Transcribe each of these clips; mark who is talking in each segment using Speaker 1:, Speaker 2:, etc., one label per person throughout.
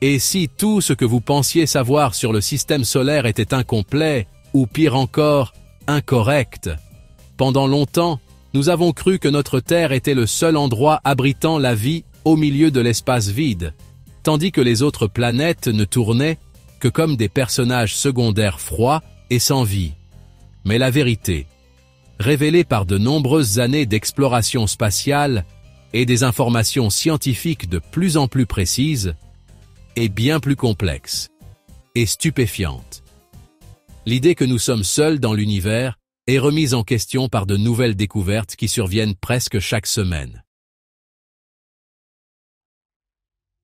Speaker 1: Et si tout ce que vous pensiez savoir sur le système solaire était incomplet, ou pire encore, incorrect? Pendant longtemps, nous avons cru que notre Terre était le seul endroit abritant la vie au milieu de l'espace vide, tandis que les autres planètes ne tournaient que comme des personnages secondaires froids et sans vie. Mais la vérité, révélée par de nombreuses années d'exploration spatiale et des informations scientifiques de plus en plus précises, est bien plus complexe et stupéfiante. L'idée que nous sommes seuls dans l'univers est remise en question par de nouvelles découvertes qui surviennent presque chaque semaine.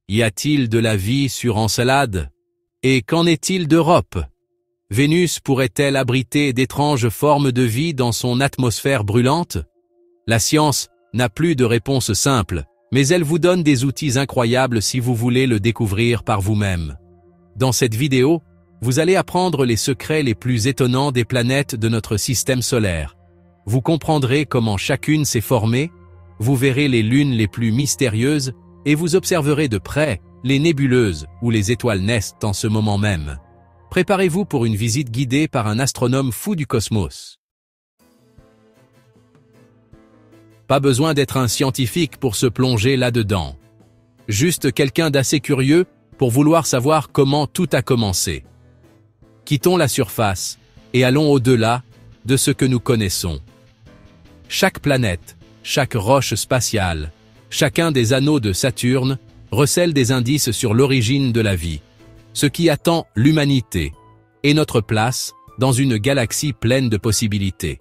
Speaker 1: Y a-t-il de la vie sur Encelade? Et qu'en est-il d'Europe? Vénus pourrait-elle abriter d'étranges formes de vie dans son atmosphère brûlante? La science n'a plus de réponse simple, mais elle vous donne des outils incroyables si vous voulez le découvrir par vous-même. Dans cette vidéo, vous allez apprendre les secrets les plus étonnants des planètes de notre système solaire. Vous comprendrez comment chacune s'est formée, vous verrez les lunes les plus mystérieuses et vous observerez de près les nébuleuses où les étoiles naissent en ce moment même. Préparez-vous pour une visite guidée par un astronome fou du cosmos. Pas besoin d'être un scientifique pour se plonger là-dedans. Juste quelqu'un d'assez curieux pour vouloir savoir comment tout a commencé. Quittons la surface et allons au-delà de ce que nous connaissons. Chaque planète, chaque roche spatiale, chacun des anneaux de Saturne recèle des indices sur l'origine de la vie, ce qui attend l'humanité et notre place dans une galaxie pleine de possibilités.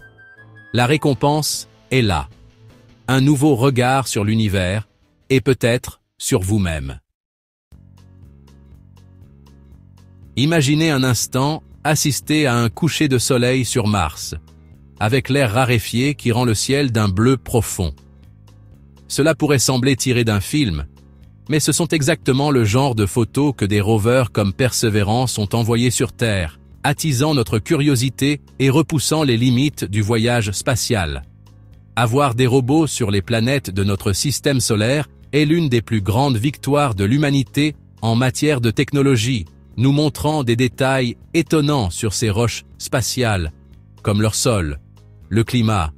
Speaker 1: La récompense est là. Un nouveau regard sur l'univers et peut-être sur vous-même. Imaginez un instant assister à un coucher de soleil sur Mars, avec l'air raréfié qui rend le ciel d'un bleu profond. Cela pourrait sembler tiré d'un film, mais ce sont exactement le genre de photos que des rovers comme Perseverance ont envoyés sur Terre, attisant notre curiosité et repoussant les limites du voyage spatial. Avoir des robots sur les planètes de notre système solaire est l'une des plus grandes victoires de l'humanité en matière de technologie, nous montrant des détails étonnants sur ces roches spatiales, comme leur sol, le climat,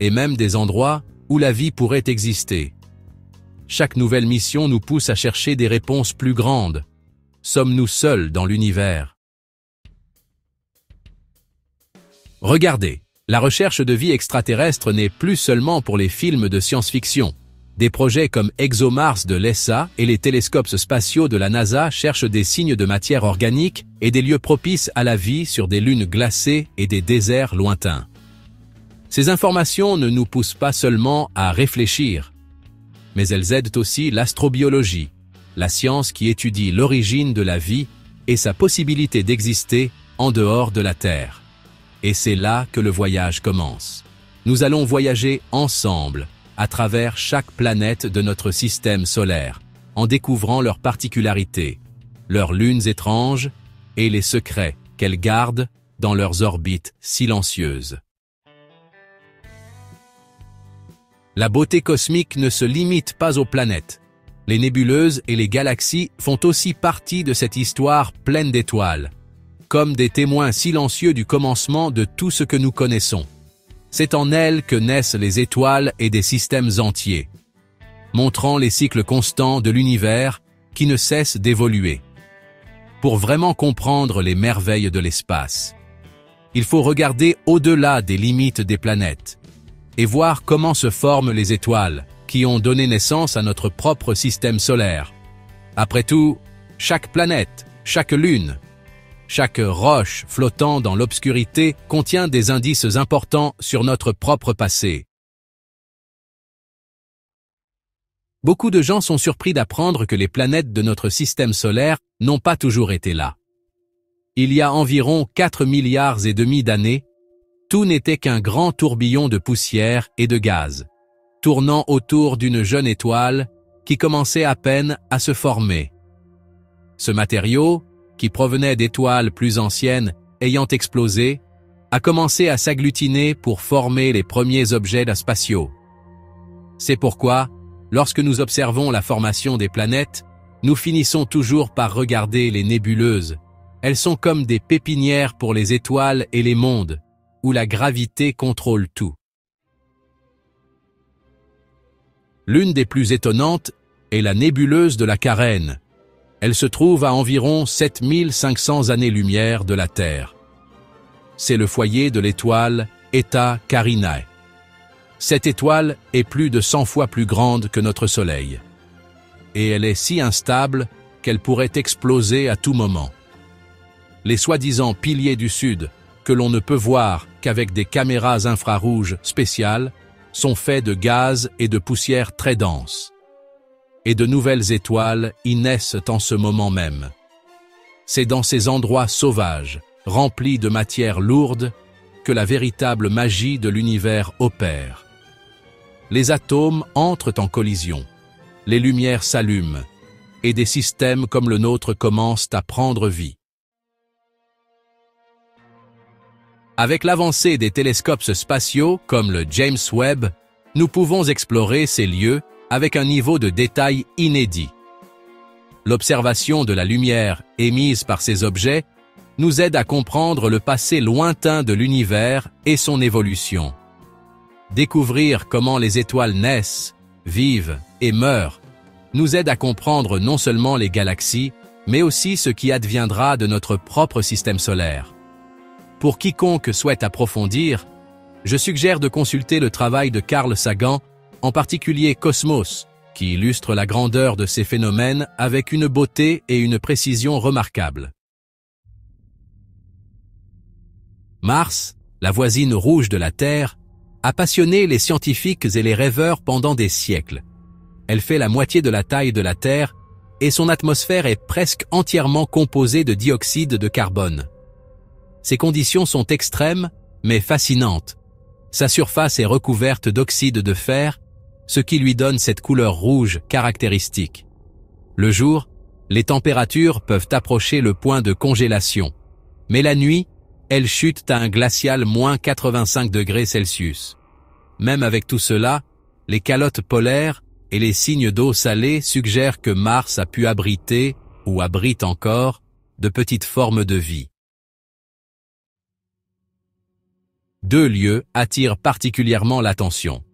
Speaker 1: et même des endroits où la vie pourrait exister. Chaque nouvelle mission nous pousse à chercher des réponses plus grandes. Sommes-nous seuls dans l'univers? Regardez, la recherche de vie extraterrestre n'est plus seulement pour les films de science-fiction. Des projets comme ExoMars de l'ESA et les télescopes spatiaux de la NASA cherchent des signes de matière organique et des lieux propices à la vie sur des lunes glacées et des déserts lointains. Ces informations ne nous poussent pas seulement à réfléchir, mais elles aident aussi l'astrobiologie, la science qui étudie l'origine de la vie et sa possibilité d'exister en dehors de la Terre. Et c'est là que le voyage commence. Nous allons voyager ensemble, à travers chaque planète de notre système solaire, en découvrant leurs particularités, leurs lunes étranges et les secrets qu'elles gardent dans leurs orbites silencieuses. La beauté cosmique ne se limite pas aux planètes. Les nébuleuses et les galaxies font aussi partie de cette histoire pleine d'étoiles, comme des témoins silencieux du commencement de tout ce que nous connaissons. C'est en elles que naissent les étoiles et des systèmes entiers, montrant les cycles constants de l'univers qui ne cessent d'évoluer. Pour vraiment comprendre les merveilles de l'espace, il faut regarder au-delà des limites des planètes et voir comment se forment les étoiles qui ont donné naissance à notre propre système solaire. Après tout, chaque planète, chaque lune, chaque roche flottant dans l'obscurité contient des indices importants sur notre propre passé. Beaucoup de gens sont surpris d'apprendre que les planètes de notre système solaire n'ont pas toujours été là. Il y a environ 4,5 milliards d'années, tout n'était qu'un grand tourbillon de poussière et de gaz, tournant autour d'une jeune étoile qui commençait à peine à se former. Ce matériau, qui provenait d'étoiles plus anciennes ayant explosé, a commencé à s'agglutiner pour former les premiers objets spatiaux. C'est pourquoi, lorsque nous observons la formation des planètes, nous finissons toujours par regarder les nébuleuses. Elles sont comme des pépinières pour les étoiles et les mondes, où la gravité contrôle tout. L'une des plus étonnantes est la nébuleuse de la Carène. Elle se trouve à environ 7500 années-lumière de la Terre. C'est le foyer de l'étoile Eta Carinae. Cette étoile est plus de 100 fois plus grande que notre Soleil. Et elle est si instable qu'elle pourrait exploser à tout moment. Les soi-disant piliers du Sud, que l'on ne peut voir qu'avec des caméras infrarouges spéciales, sont faits de gaz et de poussière très dense. Et de nouvelles étoiles y naissent en ce moment même. C'est dans ces endroits sauvages, remplis de matière lourde, que la véritable magie de l'univers opère. Les atomes entrent en collision, les lumières s'allument, et des systèmes comme le nôtre commencent à prendre vie. Avec l'avancée des télescopes spatiaux comme le James Webb, nous pouvons explorer ces lieux avec un niveau de détail inédit. L'observation de la lumière émise par ces objets nous aide à comprendre le passé lointain de l'univers et son évolution. Découvrir comment les étoiles naissent, vivent et meurent nous aide à comprendre non seulement les galaxies, mais aussi ce qui adviendra de notre propre système solaire. Pour quiconque souhaite approfondir, je suggère de consulter le travail de Carl Sagan, en particulier Cosmos, qui illustre la grandeur de ces phénomènes avec une beauté et une précision remarquables. Mars, la voisine rouge de la Terre, a passionné les scientifiques et les rêveurs pendant des siècles. Elle fait la moitié de la taille de la Terre et son atmosphère est presque entièrement composée de dioxyde de carbone. Ces conditions sont extrêmes, mais fascinantes. Sa surface est recouverte d'oxyde de fer, ce qui lui donne cette couleur rouge caractéristique. Le jour, les températures peuvent approcher le point de congélation, mais la nuit, elles chutent à un glacial moins 85 degrés Celsius. Même avec tout cela, les calottes polaires et les signes d'eau salée suggèrent que Mars a pu abriter, ou abrite encore, de petites formes de vie. Deux lieux attirent particulièrement l'attention.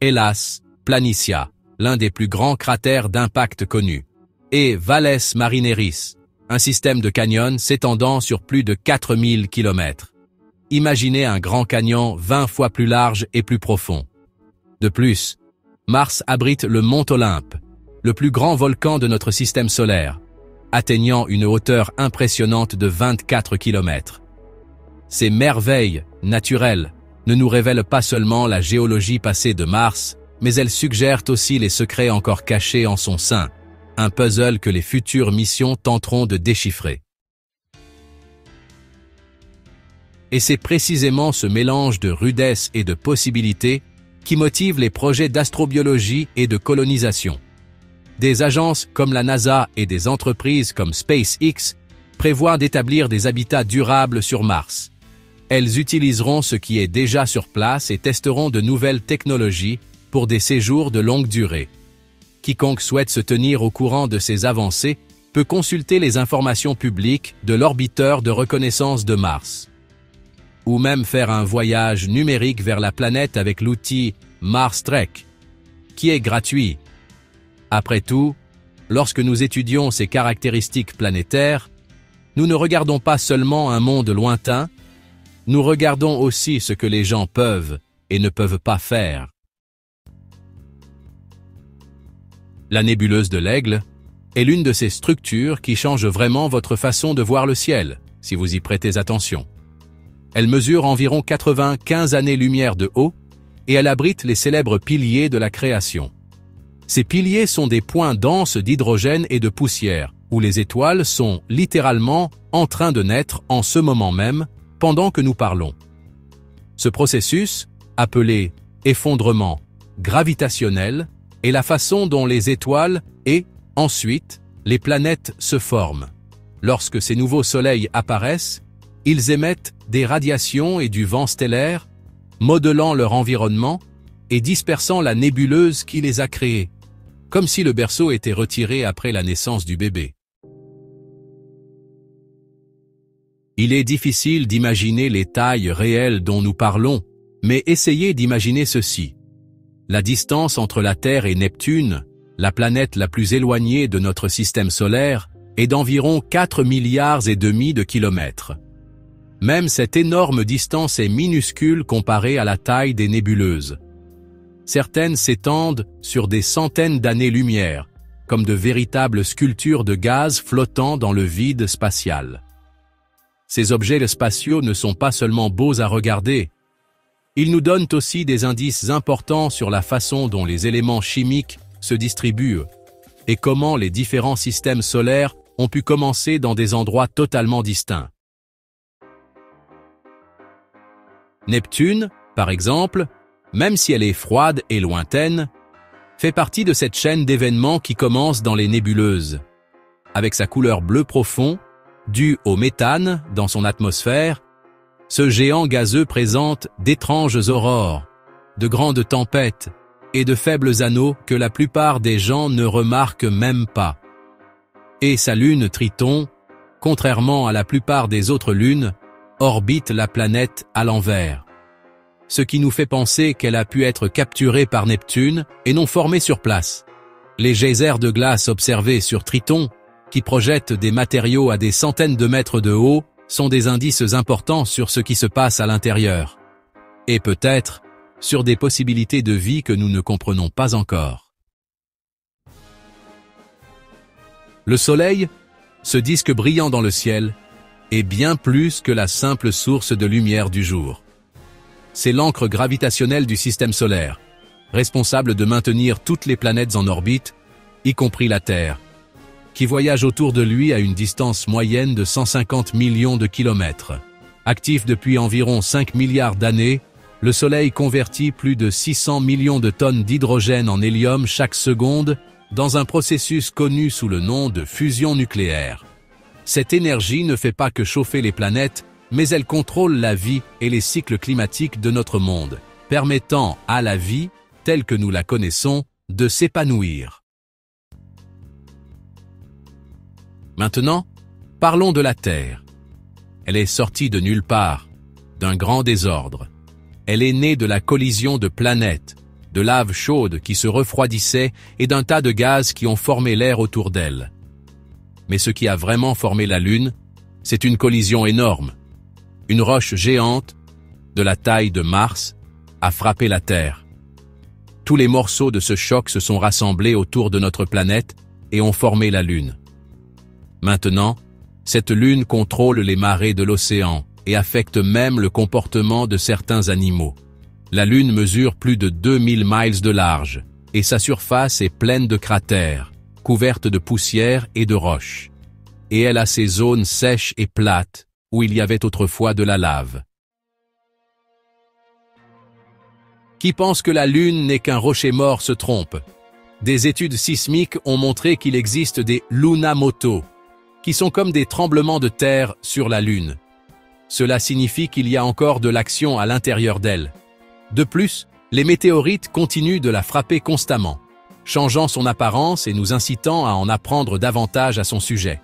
Speaker 1: Hellas Planitia, l'un des plus grands cratères d'impact connus, et Valles Marineris, un système de canyons s'étendant sur plus de 4000 km. Imaginez un grand canyon 20 fois plus large et plus profond. De plus, Mars abrite le mont Olympe, le plus grand volcan de notre système solaire, atteignant une hauteur impressionnante de 24 km. Ces merveilles naturelles ne nous révèlent pas seulement la géologie passée de Mars, mais elles suggèrent aussi les secrets encore cachés en son sein, un puzzle que les futures missions tenteront de déchiffrer. Et c'est précisément ce mélange de rudesse et de possibilités qui motive les projets d'astrobiologie et de colonisation. Des agences comme la NASA et des entreprises comme SpaceX prévoient d'établir des habitats durables sur Mars. Elles utiliseront ce qui est déjà sur place et testeront de nouvelles technologies pour des séjours de longue durée. Quiconque souhaite se tenir au courant de ces avancées peut consulter les informations publiques de l'orbiteur de reconnaissance de Mars. Ou même faire un voyage numérique vers la planète avec l'outil Mars Trek, qui est gratuit. Après tout, lorsque nous étudions ces caractéristiques planétaires, nous ne regardons pas seulement un monde lointain, nous regardons aussi ce que les gens peuvent et ne peuvent pas faire. La nébuleuse de l'Aigle est l'une de ces structures qui changent vraiment votre façon de voir le ciel, si vous y prêtez attention. Elle mesure environ 95 années-lumière de haut et elle abrite les célèbres piliers de la création. Ces piliers sont des points denses d'hydrogène et de poussière, où les étoiles sont littéralement en train de naître en ce moment même, pendant que nous parlons. Ce processus, appelé effondrement gravitationnel, est la façon dont les étoiles et, ensuite, les planètes se forment. Lorsque ces nouveaux soleils apparaissent, ils émettent des radiations et du vent stellaire, modelant leur environnement et dispersant la nébuleuse qui les a créés. comme si le berceau était retiré après la naissance du bébé. Il est difficile d'imaginer les tailles réelles dont nous parlons, mais essayez d'imaginer ceci. La distance entre la Terre et Neptune, la planète la plus éloignée de notre système solaire, est d'environ 4,5 milliards de kilomètres. Même cette énorme distance est minuscule comparée à la taille des nébuleuses. Certaines s'étendent sur des centaines d'années-lumière, comme de véritables sculptures de gaz flottant dans le vide spatial. Ces objets spatiaux ne sont pas seulement beaux à regarder, ils nous donnent aussi des indices importants sur la façon dont les éléments chimiques se distribuent et comment les différents systèmes solaires ont pu commencer dans des endroits totalement distincts. Neptune, par exemple, même si elle est froide et lointaine, fait partie de cette chaîne d'événements qui commence dans les nébuleuses. Avec sa couleur bleu profond, due au méthane dans son atmosphère, ce géant gazeux présente d'étranges aurores, de grandes tempêtes et de faibles anneaux que la plupart des gens ne remarquent même pas. Et sa lune Triton, contrairement à la plupart des autres lunes, orbite la planète à l'envers. Ce qui nous fait penser qu'elle a pu être capturée par Neptune et non formée sur place. Les geysers de glace observés sur Triton, qui projettent des matériaux à des centaines de mètres de haut, sont des indices importants sur ce qui se passe à l'intérieur. Et peut-être sur des possibilités de vie que nous ne comprenons pas encore. Le Soleil, ce disque brillant dans le ciel, est bien plus que la simple source de lumière du jour. C'est l'ancre gravitationnelle du système solaire, responsable de maintenir toutes les planètes en orbite, y compris la Terre, qui voyage autour de lui à une distance moyenne de 150 millions de kilomètres. Actif depuis environ 5 milliards d'années, le Soleil convertit plus de 600 millions de tonnes d'hydrogène en hélium chaque seconde dans un processus connu sous le nom de fusion nucléaire. Cette énergie ne fait pas que chauffer les planètes, mais elle contrôle la vie et les cycles climatiques de notre monde, permettant à la vie, telle que nous la connaissons, de s'épanouir. Maintenant, parlons de la Terre. Elle est sortie de nulle part, d'un grand désordre. Elle est née de la collision de planètes, de lave chaude qui se refroidissait et d'un tas de gaz qui ont formé l'air autour d'elle. Mais ce qui a vraiment formé la Lune, c'est une collision énorme. Une roche géante, de la taille de Mars, a frappé la Terre. Tous les morceaux de ce choc se sont rassemblés autour de notre planète et ont formé la Lune. Maintenant, cette lune contrôle les marées de l'océan et affecte même le comportement de certains animaux. La lune mesure plus de 2000 miles de large et sa surface est pleine de cratères, couverte de poussière et de roches. Et elle a ses zones sèches et plates où il y avait autrefois de la lave. Qui pense que la lune n'est qu'un rocher mort se trompe. Des études sismiques ont montré qu'il existe des lunamoto, qui sont comme des tremblements de terre sur la Lune. Cela signifie qu'il y a encore de l'action à l'intérieur d'elle. De plus, les météorites continuent de la frapper constamment, changeant son apparence et nous incitant à en apprendre davantage à son sujet.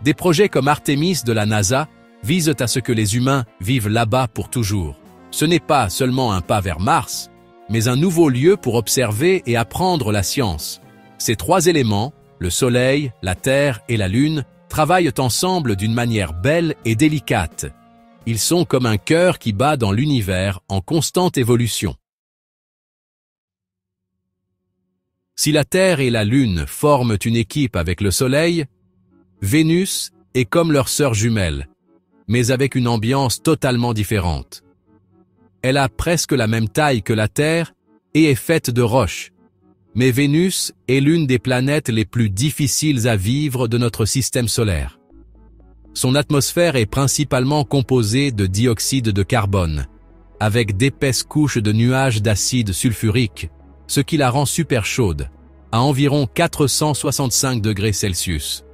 Speaker 1: Des projets comme Artemis de la NASA visent à ce que les humains vivent là-bas pour toujours. Ce n'est pas seulement un pas vers Mars, mais un nouveau lieu pour observer et apprendre la science. Ces trois éléments, le Soleil, la Terre et la Lune, travaillent ensemble d'une manière belle et délicate. Ils sont comme un cœur qui bat dans l'univers en constante évolution. Si la Terre et la Lune forment une équipe avec le Soleil, Vénus est comme leur sœur jumelle, mais avec une ambiance totalement différente. Elle a presque la même taille que la Terre et est faite de roches. Mais Vénus est l'une des planètes les plus difficiles à vivre de notre système solaire. Son atmosphère est principalement composée de dioxyde de carbone, avec d'épaisses couches de nuages d'acide sulfurique, ce qui la rend super chaude, à environ 465 degrés Celsius.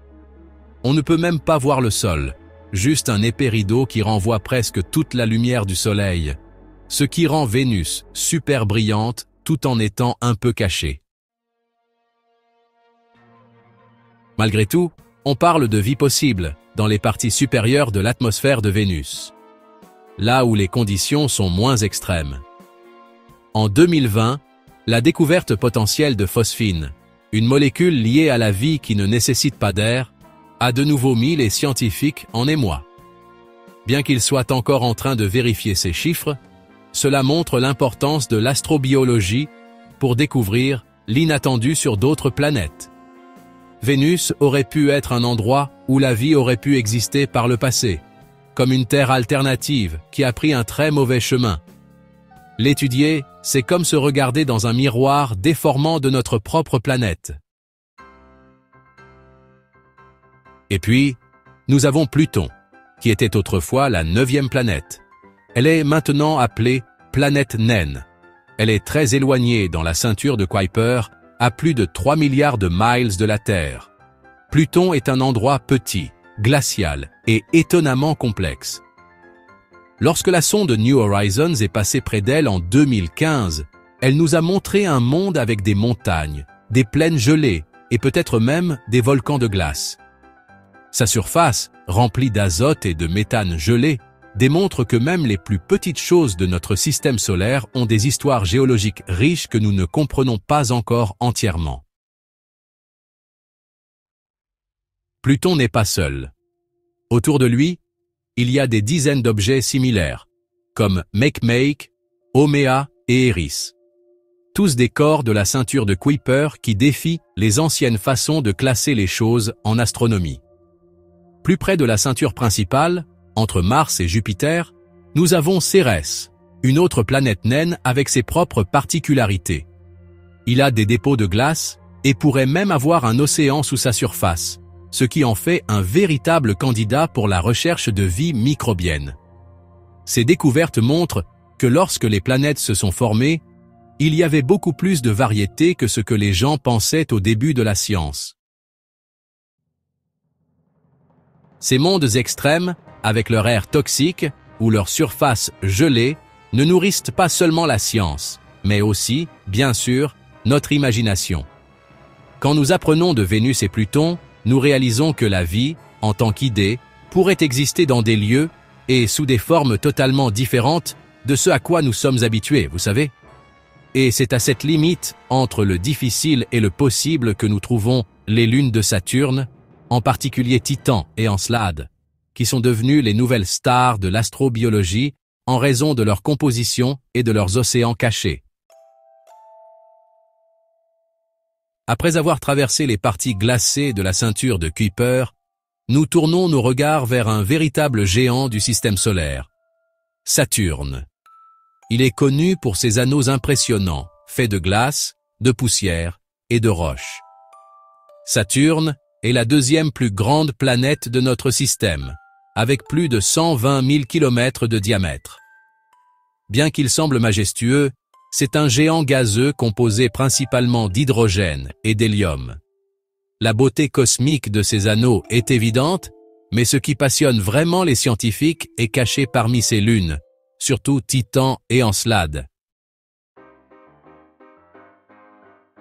Speaker 1: On ne peut même pas voir le sol, juste un épais rideau qui renvoie presque toute la lumière du Soleil, ce qui rend Vénus super brillante tout en étant un peu cachée. Malgré tout, on parle de vie possible dans les parties supérieures de l'atmosphère de Vénus, là où les conditions sont moins extrêmes. En 2020, la découverte potentielle de phosphine, une molécule liée à la vie qui ne nécessite pas d'air, a de nouveau mis les scientifiques en émoi. Bien qu'ils soient encore en train de vérifier ces chiffres, cela montre l'importance de l'astrobiologie pour découvrir l'inattendu sur d'autres planètes. Vénus aurait pu être un endroit où la vie aurait pu exister par le passé, comme une Terre alternative qui a pris un très mauvais chemin. L'étudier, c'est comme se regarder dans un miroir déformant de notre propre planète. Et puis, nous avons Pluton, qui était autrefois la 9e planète. Elle est maintenant appelée planète naine. Elle est très éloignée dans la ceinture de Kuiper, à plus de 3 milliards de miles de la Terre. Pluton est un endroit petit, glacial et étonnamment complexe. Lorsque la sonde New Horizons est passée près d'elle en 2015, elle nous a montré un monde avec des montagnes, des plaines gelées et peut-être même des volcans de glace. Sa surface, remplie d'azote et de méthane gelé, démontre que même les plus petites choses de notre système solaire ont des histoires géologiques riches que nous ne comprenons pas encore entièrement. Pluton n'est pas seul. Autour de lui, il y a des dizaines d'objets similaires, comme Makemake, Haumea et Eris. Tous des corps de la ceinture de Kuiper qui défient les anciennes façons de classer les choses en astronomie. Plus près de la ceinture principale, entre Mars et Jupiter, nous avons Cérès, une autre planète naine avec ses propres particularités. Il a des dépôts de glace et pourrait même avoir un océan sous sa surface, ce qui en fait un véritable candidat pour la recherche de vie microbienne. Ces découvertes montrent que lorsque les planètes se sont formées, il y avait beaucoup plus de variété que ce que les gens pensaient au début de la science. Ces mondes extrêmes, avec leur air toxique ou leur surface gelée, ne nourrissent pas seulement la science, mais aussi, bien sûr, notre imagination. Quand nous apprenons de Vénus et Pluton, nous réalisons que la vie, en tant qu'idée, pourrait exister dans des lieux et sous des formes totalement différentes de ce à quoi nous sommes habitués, vous savez. Et c'est à cette limite entre le difficile et le possible que nous trouvons les lunes de Saturne, en particulier Titan et Encelade, qui sont devenues les nouvelles stars de l'astrobiologie en raison de leur composition et de leurs océans cachés. Après avoir traversé les parties glacées de la ceinture de Kuiper, nous tournons nos regards vers un véritable géant du système solaire, Saturne. Il est connu pour ses anneaux impressionnants, faits de glace, de poussière et de roches. Saturne est la 2e plus grande planète de notre système, avec plus de 120 000 km de diamètre. Bien qu'il semble majestueux, c'est un géant gazeux composé principalement d'hydrogène et d'hélium. La beauté cosmique de ces anneaux est évidente, mais ce qui passionne vraiment les scientifiques est caché parmi ces lunes, surtout Titan et Encelade.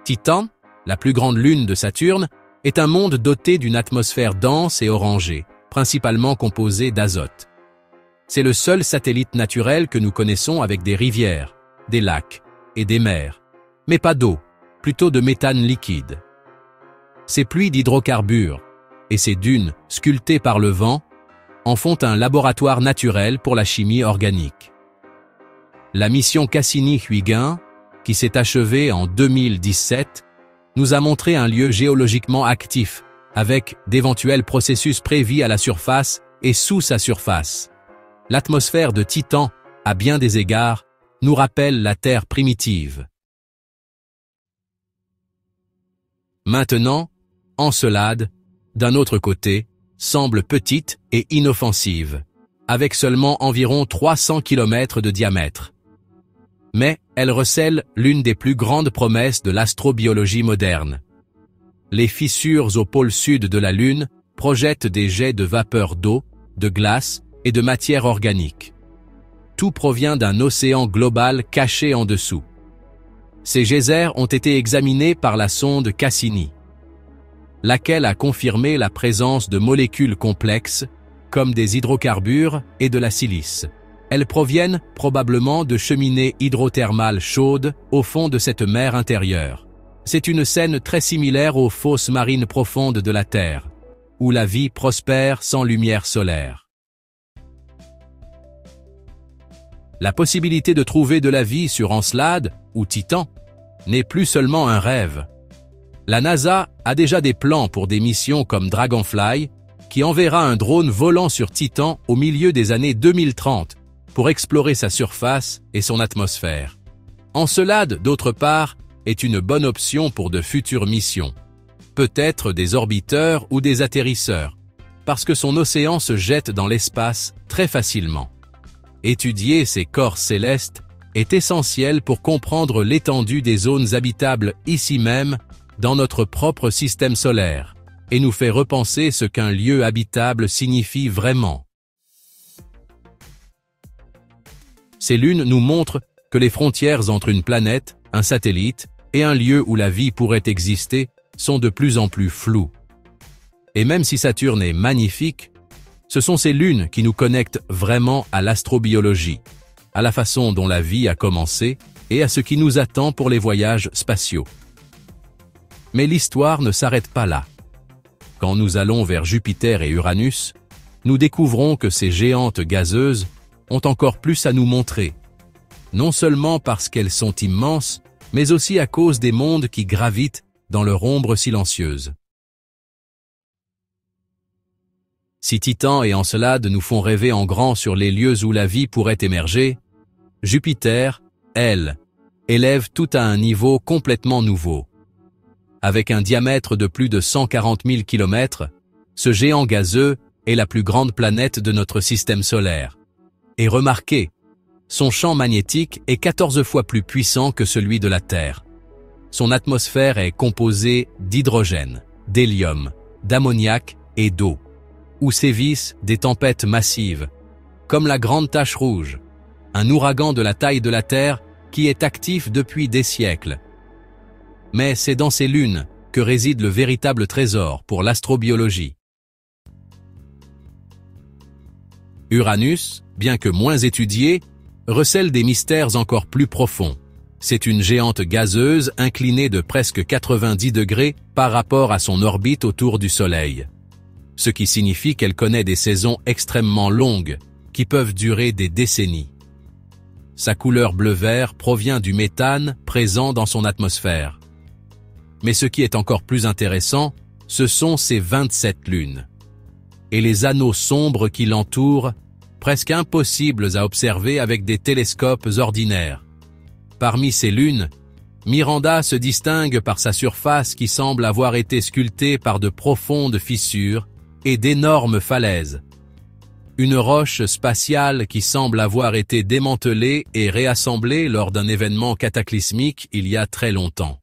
Speaker 1: Titan, la plus grande lune de Saturne, est un monde doté d'une atmosphère dense et orangée, principalement composée d'azote. C'est le seul satellite naturel que nous connaissons avec des rivières, des lacs et des mers, mais pas d'eau, plutôt de méthane liquide. Ces pluies d'hydrocarbures et ces dunes sculptées par le vent en font un laboratoire naturel pour la chimie organique. La mission Cassini-Huygens, qui s'est achevée en 2017, nous a montré un lieu géologiquement actif, avec d'éventuels processus prévis à la surface et sous sa surface. L'atmosphère de Titan, à bien des égards, nous rappelle la Terre primitive. Maintenant, Encelade, d'un autre côté, semble petite et inoffensive, avec seulement environ 300 km de diamètre. Mais elle recèle l'une des plus grandes promesses de l'astrobiologie moderne. Les fissures au pôle sud de la Lune projettent des jets de vapeur d'eau, de glace et de matière organique. Tout provient d'un océan global caché en dessous. Ces geysers ont été examinés par la sonde Cassini. laquelle a confirmé la présence de molécules complexes, comme des hydrocarbures et de la silice. Elles proviennent probablement de cheminées hydrothermales chaudes au fond de cette mer intérieure. C'est une scène très similaire aux fosses marines profondes de la Terre, où la vie prospère sans lumière solaire. La possibilité de trouver de la vie sur Encelade ou Titan n'est plus seulement un rêve. La NASA a déjà des plans pour des missions comme Dragonfly, qui enverra un drone volant sur Titan au milieu des années 2030 pour explorer sa surface et son atmosphère. Encelade, d'autre part, est une bonne option pour de futures missions. Peut-être des orbiteurs ou des atterrisseurs, parce que son océan se jette dans l'espace très facilement. Étudier ces corps célestes est essentiel pour comprendre l'étendue des zones habitables ici même, dans notre propre système solaire, et nous fait repenser ce qu'un lieu habitable signifie vraiment. Ces lunes nous montrent que les frontières entre une planète, un satellite et un lieu où la vie pourrait exister sont de plus en plus floues. Et même si Saturne est magnifique, ce sont ces lunes qui nous connectent vraiment à l'astrobiologie, à la façon dont la vie a commencé et à ce qui nous attend pour les voyages spatiaux. Mais l'histoire ne s'arrête pas là. Quand nous allons vers Jupiter et Uranus, nous découvrons que ces géantes gazeuses ont encore plus à nous montrer, non seulement parce qu'elles sont immenses, mais aussi à cause des mondes qui gravitent dans leur ombre silencieuse. Si Titan et Encelade nous font rêver en grand sur les lieux où la vie pourrait émerger, Jupiter, elle, élève tout à un niveau complètement nouveau. Avec un diamètre de plus de 140 000 km, ce géant gazeux est la plus grande planète de notre système solaire. Et remarquez, son champ magnétique est 14 fois plus puissant que celui de la Terre. Son atmosphère est composée d'hydrogène, d'hélium, d'ammoniac et d'eau, où sévissent des tempêtes massives, comme la Grande Tache Rouge, un ouragan de la taille de la Terre qui est actif depuis des siècles. Mais c'est dans ces lunes que réside le véritable trésor pour l'astrobiologie. Uranus, bien que moins étudié, recèle des mystères encore plus profonds. C'est une géante gazeuse inclinée de presque 90 degrés par rapport à son orbite autour du Soleil. Ce qui signifie qu'elle connaît des saisons extrêmement longues, qui peuvent durer des décennies. Sa couleur bleu-vert provient du méthane présent dans son atmosphère. Mais ce qui est encore plus intéressant, ce sont ses 27 lunes. Et les anneaux sombres qui l'entourent, presque impossibles à observer avec des télescopes ordinaires. Parmi ces lunes, Miranda se distingue par sa surface qui semble avoir été sculptée par de profondes fissures et d'énormes falaises. Une roche spatiale qui semble avoir été démantelée et réassemblée lors d'un événement cataclysmique il y a très longtemps.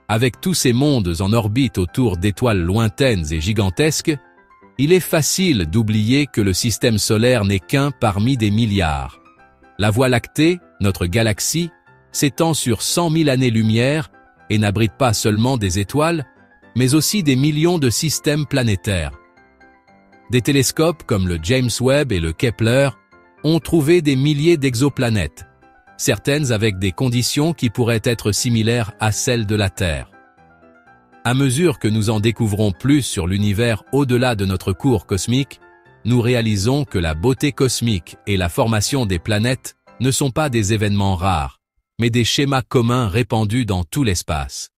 Speaker 1: Avec tous ces mondes en orbite autour d'étoiles lointaines et gigantesques, il est facile d'oublier que le système solaire n'est qu'un parmi des milliards. La Voie lactée, notre galaxie, s'étend sur 100 000 années-lumière et n'abrite pas seulement des étoiles, mais aussi des millions de systèmes planétaires. Des télescopes comme le James Webb et le Kepler ont trouvé des milliers d'exoplanètes, certaines avec des conditions qui pourraient être similaires à celles de la Terre. À mesure que nous en découvrons plus sur l'univers au-delà de notre cours cosmique, nous réalisons que la beauté cosmique et la formation des planètes ne sont pas des événements rares, mais des schémas communs répandus dans tout l'espace.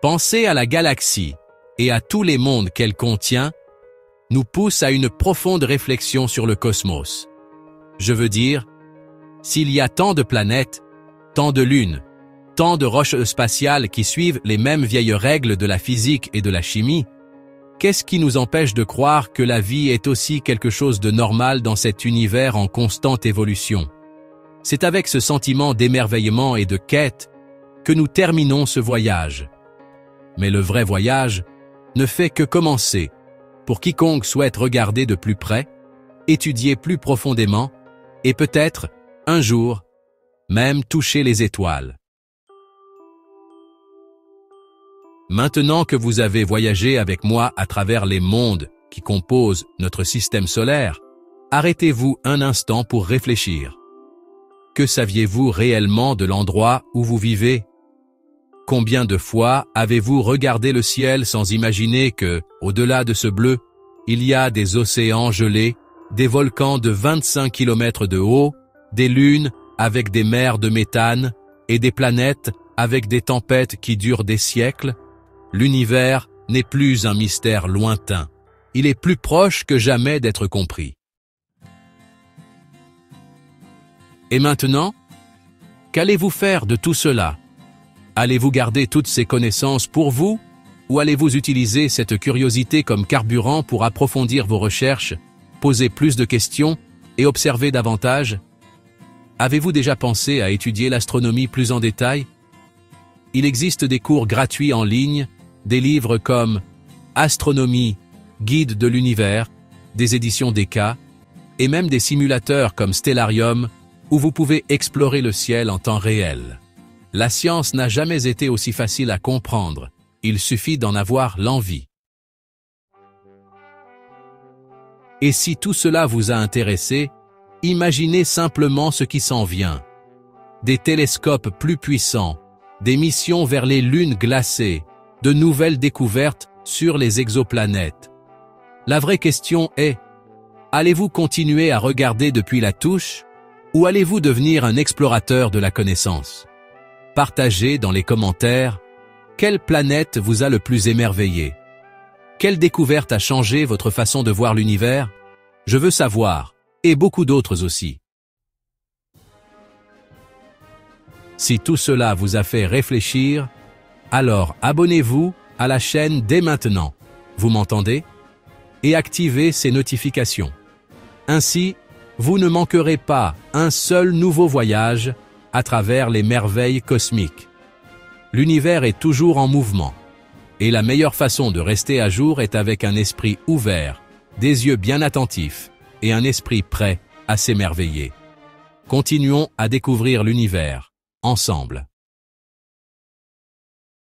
Speaker 1: Penser à la galaxie et à tous les mondes qu'elle contient nous pousse à une profonde réflexion sur le cosmos. Je veux dire, s'il y a tant de planètes, tant de lunes, tant de roches spatiales qui suivent les mêmes vieilles règles de la physique et de la chimie, qu'est-ce qui nous empêche de croire que la vie est aussi quelque chose de normal dans cet univers en constante évolution? C'est avec ce sentiment d'émerveillement et de quête que nous terminons ce voyage. Mais le vrai voyage ne fait que commencer pour quiconque souhaite regarder de plus près, étudier plus profondément et peut-être, un jour, même toucher les étoiles. Maintenant que vous avez voyagé avec moi à travers les mondes qui composent notre système solaire, arrêtez-vous un instant pour réfléchir. Que saviez-vous réellement de l'endroit où vous vivez? Combien de fois avez-vous regardé le ciel sans imaginer que, au-delà de ce bleu, il y a des océans gelés, des volcans de 25 km de haut, des lunes avec des mers de méthane et des planètes avec des tempêtes qui durent des siècles? L'univers n'est plus un mystère lointain. Il est plus proche que jamais d'être compris. Et maintenant, qu'allez-vous faire de tout cela? Allez-vous garder toutes ces connaissances pour vous, ou allez-vous utiliser cette curiosité comme carburant pour approfondir vos recherches, poser plus de questions et observer davantage? Avez-vous déjà pensé à étudier l'astronomie plus en détail? Il existe des cours gratuits en ligne, des livres comme Astronomie, Guide de l'univers, des éditions Deka, et même des simulateurs comme Stellarium, où vous pouvez explorer le ciel en temps réel. La science n'a jamais été aussi facile à comprendre, il suffit d'en avoir l'envie. Et si tout cela vous a intéressé, imaginez simplement ce qui s'en vient. Des télescopes plus puissants, des missions vers les lunes glacées, de nouvelles découvertes sur les exoplanètes. La vraie question est, allez-vous continuer à regarder depuis la touche, ou allez-vous devenir un explorateur de la connaissance? Partagez dans les commentaires quelle planète vous a le plus émerveillé. Quelle découverte a changé votre façon de voir l'univers? Je veux savoir, et beaucoup d'autres aussi. Si tout cela vous a fait réfléchir, alors abonnez-vous à la chaîne dès maintenant, vous m'entendez? Et activez ces notifications. Ainsi, vous ne manquerez pas un seul nouveau voyage à travers les merveilles cosmiques. L'univers est toujours en mouvement, et la meilleure façon de rester à jour est avec un esprit ouvert, des yeux bien attentifs et un esprit prêt à s'émerveiller. Continuons à découvrir l'univers, ensemble.